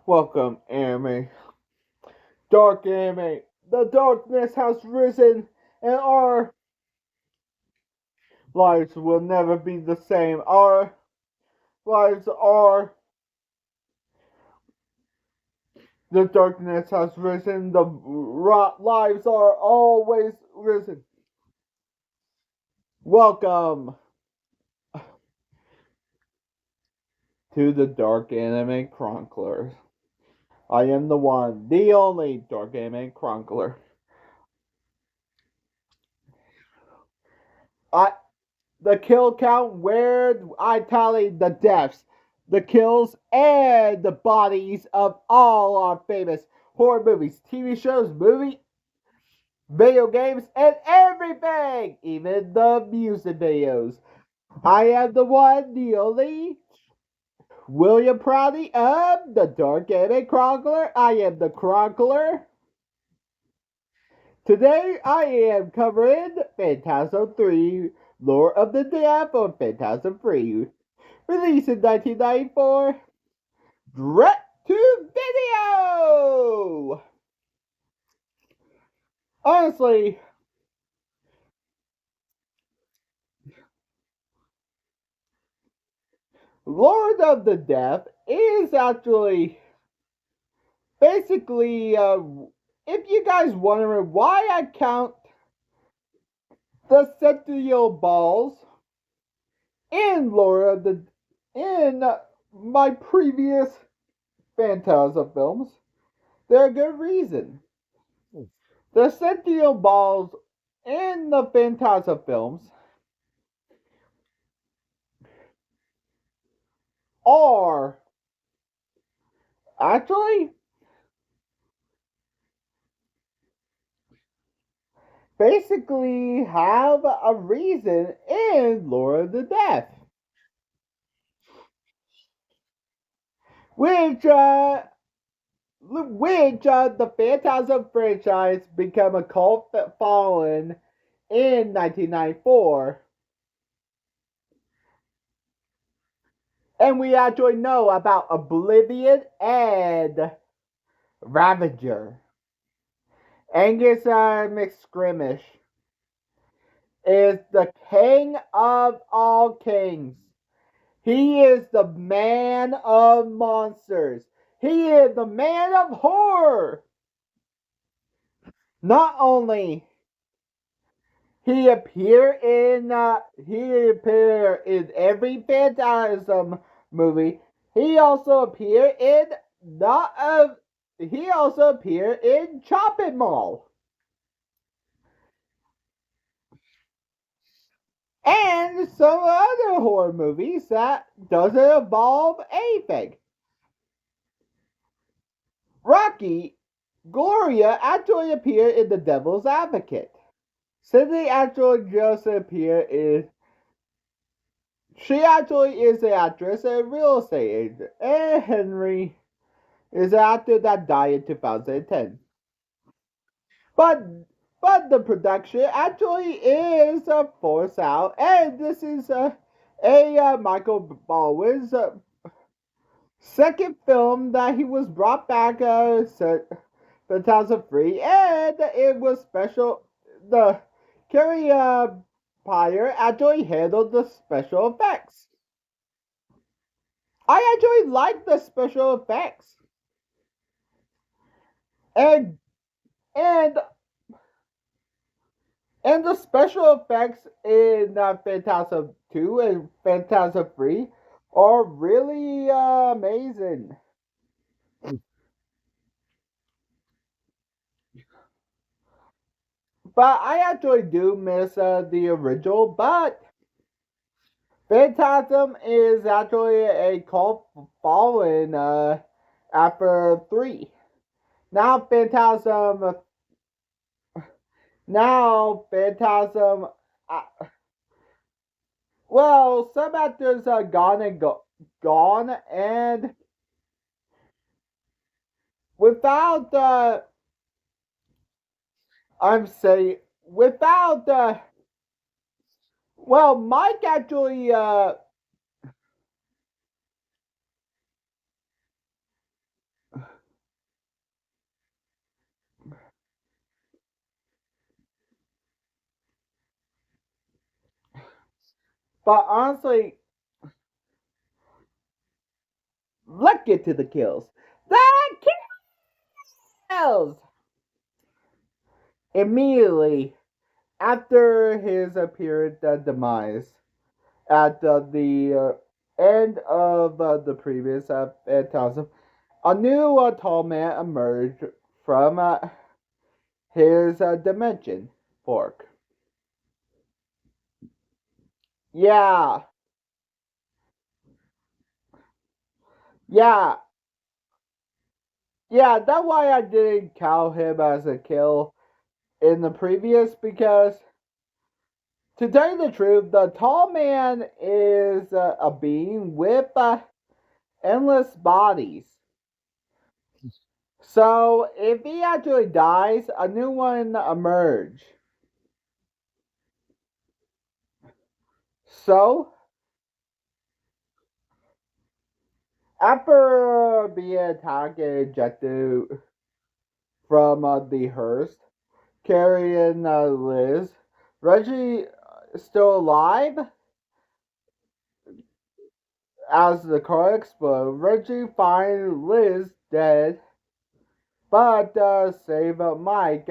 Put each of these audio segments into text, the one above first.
Welcome, anime. Dark anime. The darkness has risen, and our lives will never be the same. Our lives are. The darkness has risen. The lives are always risen. Welcome to the Dark Anime Chroniclers. I am the one, the only Dark Anime Chronicler. I the kill count where I tally the deaths, the kills, and the bodies of all our famous horror movies, TV shows, video games, and everything, even the music videos. I am the one, the only William Proudly of the Dark Anime Chronicler. I am the Chronicler. Today I am covering Phantasm 3, Lore of the Death of Phantasm 3. Released in 1994, direct to video. Honestly, Lord of the Death is actually basically, if you guys wondering why I count the Centennial Balls in Lord of the in my previous Phantasm films, there's a good reason. The Centennial Balls in the Phantasm films are actually basically have a reason in Lord of the Death, which the Phantasm franchise became a cult following in 1994, and we actually know about Oblivion and Ravager. Angus McScrimish is the king of all kings. He is the man of monsters. He is the man of horror. Not only he appeared in every Phantasm movie. He also appeared in not of he also appeared in Chopping Mall and some other horror movies that doesn't involve anything. Rocky Gloria actually appeared in The Devil's Advocate. Sydney actually just appeared in. She actually is an actress and real estate agent. And Henry is an actor that died in 2010. But but the production actually is forced out, and this is Michael Baldwin's second film that he was brought back 2003, and it was special. The Kerry Pryor actually handled the special effects. I actually like the special effects, and and and the special effects in Phantasm 2 and Phantasm 3 are really amazing. But I actually do miss the original, but Phantasm is actually a cult following after 3. Now Phantasm, uh, well, some actors are gone, and without I'm saying without well, Mike actually But honestly, let's get to the kills. The kills! Immediately after his apparent demise, at the end of the previous Phantasm, a new tall man emerged from his dimension fork. Yeah, yeah, yeah. That's why I didn't count him as a kill in the previous, because to tell you the truth, the tall man is a being with endless bodies. So if he actually dies, a new one emerge. So after being attacked and ejected from the hearse, carrying Liz, Reggie still alive as the car explodes. Reggie finds Liz dead, but save Mike.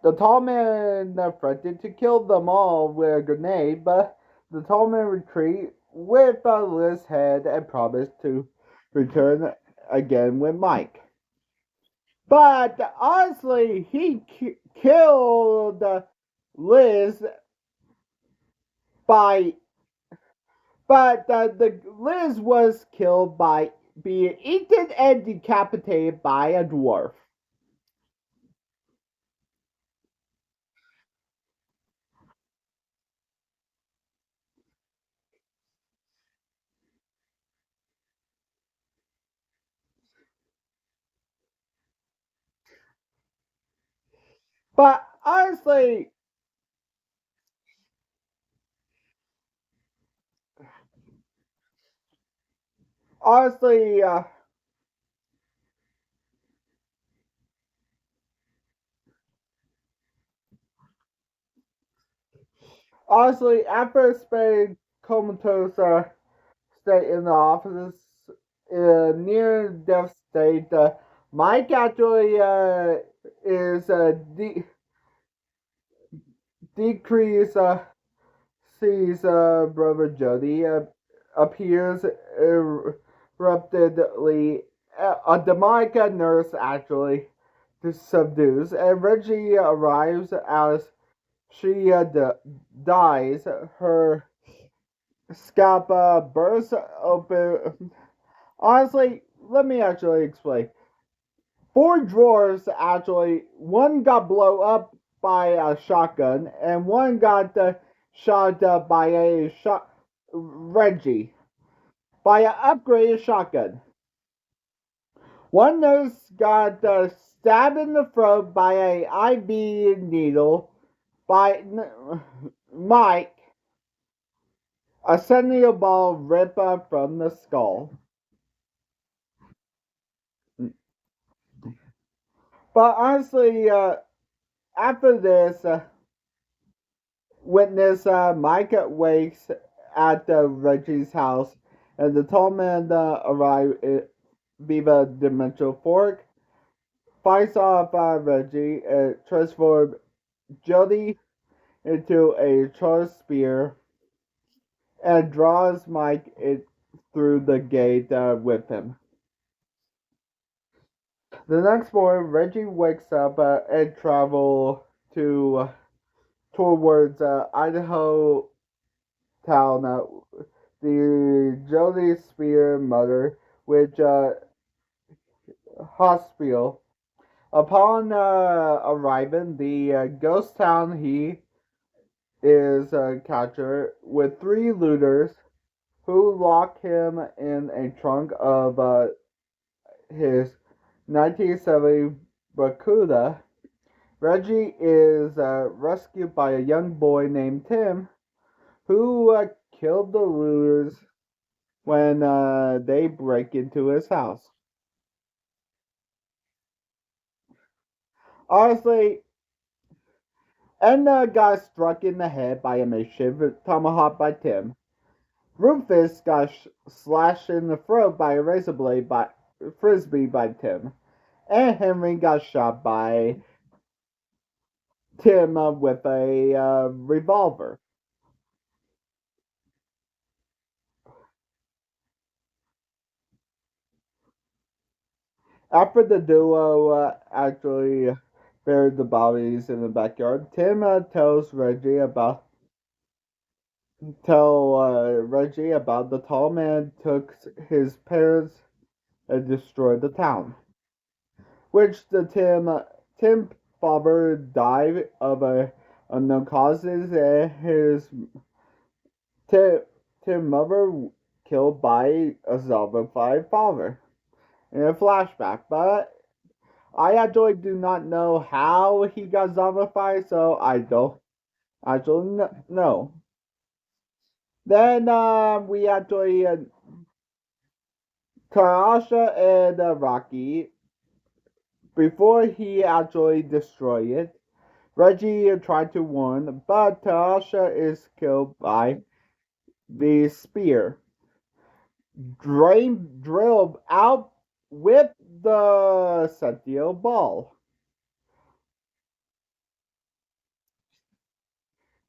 The tall man threatened to kill them all with a grenade, but the tall man retreated with Liz's head and promised to return again with Mike. But honestly, he killed Liz by. But the Liz was killed by being eaten and decapitated by a dwarf. But honestly, after spending comatose state in the office, near death state, Mike actually is decrease sees brother Jody appears eruptedly. A demonic nurse actually subdues, and Reggie arrives as she dies. Her scalp bursts open. Honestly, let me actually explain. Four drawers actually, one got blown up by a shotgun, and one got shot by a Reggie by an upgraded shotgun. One nurse got stabbed in the throat by a IV needle by Mike. A sentinel ball ripped from the skull. But honestly, after this, witness Mike wakes at Reggie's house, and the tall man arrives via dimensional fork, fights off Reggie, and transforms Jody into a charged spear, and draws Mike through the gate with him. The next morning, Reggie wakes up and travel to towards Idaho town, the Jody Spear mother, which hospital. Upon arriving, the ghost town he is captured with three looters who lock him in a trunk of his 1970 Barracuda. Reggie is rescued by a young boy named Tim, who killed the looters when they break into his house. Honestly, Edna got struck in the head by a makeshift tomahawk by Tim. Rufus got slashed in the throat by a razor blade by frisbee by Tim. And Henry got shot by Tim with a revolver. After the duo actually buried the bodies in the backyard, Tim Reggie about the tall man took his parents and destroyed the town, which the Tim father died of unknown causes, and his Tim Tim mother killed by a zombified father in a flashback, but I actually do not know how he got zombified, so I don't actually know. Then we actually Tarasha and Rocky before he actually destroyed it. Reggie tried to warn, but Tarasha is killed by the spear, drilled out with the Sentio ball.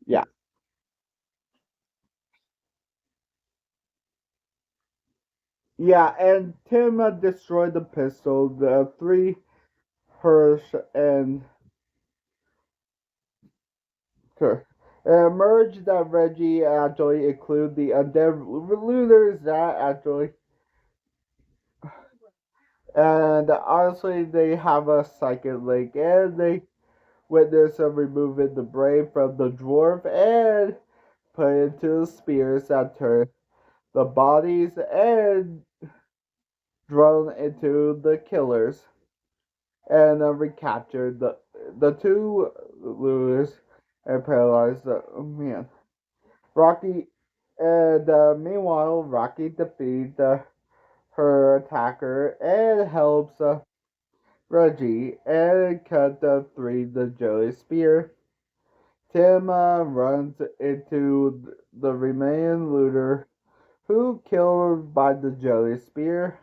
Yeah, yeah, and Tim destroyed the pistol. The three Hirsch and Sure. It emerged that Reggie actually include the undead looters that actually, and honestly, they have a second link, and they witness of removing the brain from the dwarf and put it into the spears that turn the bodies and drone into the killers, and recaptured the two looters and paralyzed the man. Rocky, and meanwhile, Rocky defeats her attacker and helps Reggie and cut the jelly spear. Tim runs into the remaining looter who killed by the jelly spear,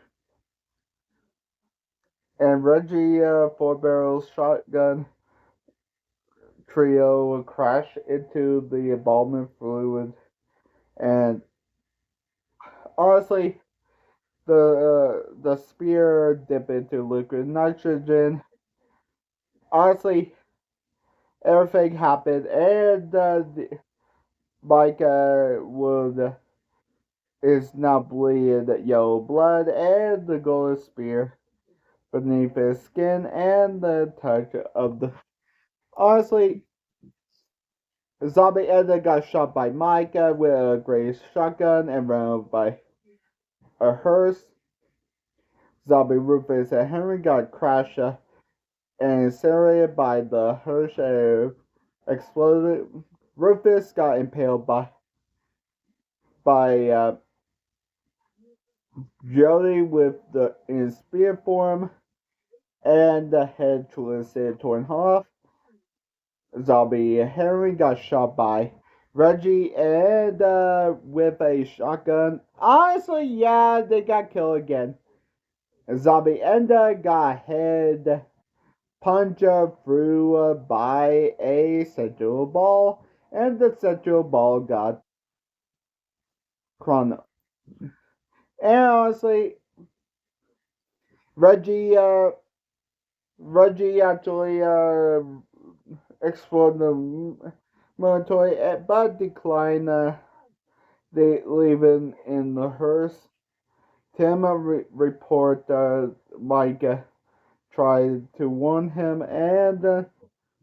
and Reggie four barrel shotgun trio crash into the embalming fluid. And honestly, the spear dip into liquid nitrogen. Honestly, everything happened, and Mike would is now bleeding yellow blood, and the golden spear beneath his skin, and the touch of the. Honestly, Zombie Edna got shot by Micah with a gray shotgun and ran over by a hearse. Zombie Rufus and Henry got crashed and incinerated by the hearse and exploded. Rufus got impaled by Jody with the in spear form, and the head twisted torn off. Zombie Henry got shot by Reggie and with a shotgun. Honestly, yeah, they got killed again. Zombie Enda got head punched through by a central ball, and the central ball got chrono. And honestly, Reggie, uh, Reggie actually explored the military, but declined the leaving in the hearse. Tim report Mike tried to warn him, and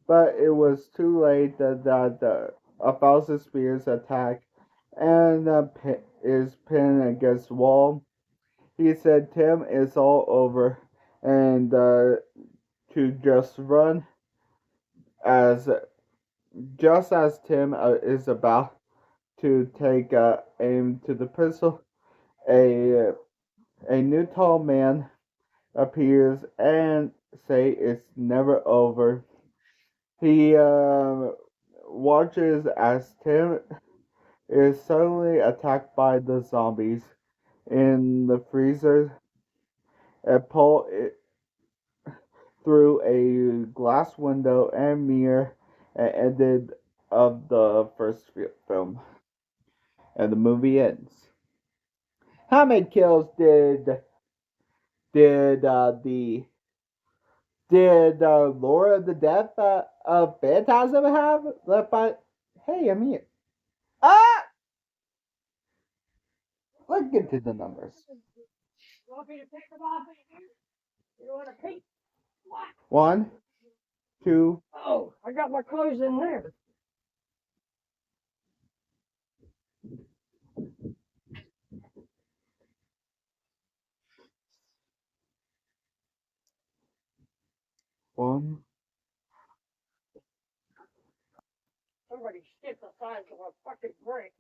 but it was too late that a thousand spears attack and is pinned against the wall. He said, "Tim, it's all over," and to just run as just as Tim is about to take aim to the pistol, a a new tall man appears and say it's never over. He watches as Tim is suddenly attacked by the zombies in the freezer and pull it through a glass window and mirror and ended of the first film. And the movie ends. How many kills did the did Laura of the Death of Phantasm have? Left by Hey, I'm here. Ah, let's get to the numbers. One, two. Oh, I got my clothes in there. One. Somebody stick the size of a fucking brick.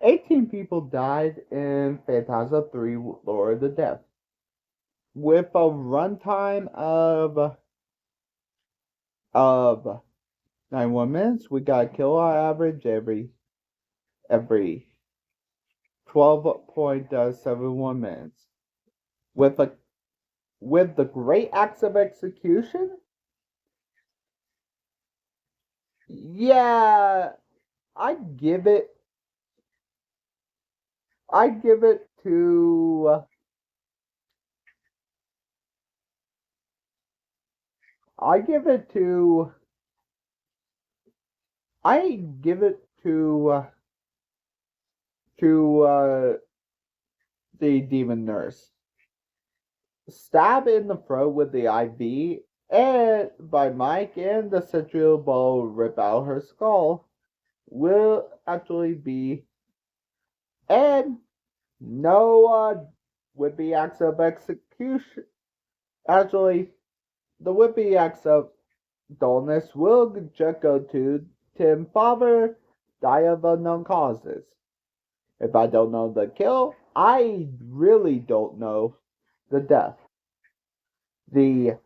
$18 people died in Phantasm 3 Lord of the Death. With a runtime of 91 minutes, we got a kill on average every 12.71 minutes. With a with the great acts of execution, yeah, I give it I give it to I give it to I give it to the demon nurse. Stab in the throat with the IV and by Mike and the central ball rip out her skull will actually be and no whippy acts of execution. Actually, the whippy acts of dullness will just go to Tim Father die of unknown causes. If I don't know the kill, I really don't know the death. The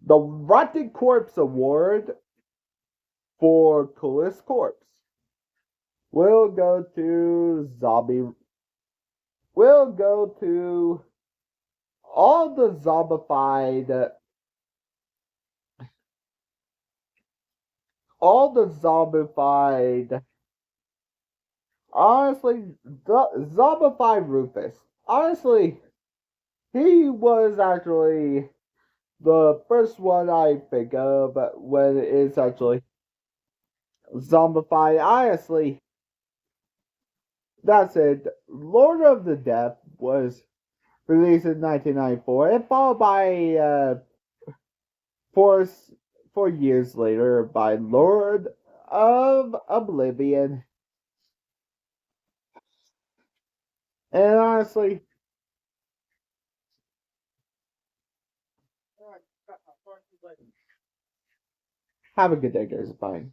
the Rotted Corpse Award for coolest corpse will go to zombie. Will go to all the zombified. All the zombified. Honestly, zombified Rufus. Honestly, he was actually the first one I think of when it's actually zombified. Honestly, that's it. Lord of the Death was released in 1994 and followed by four, 4 years later by Lord of Oblivion. And honestly, have a good day, guys. Bye.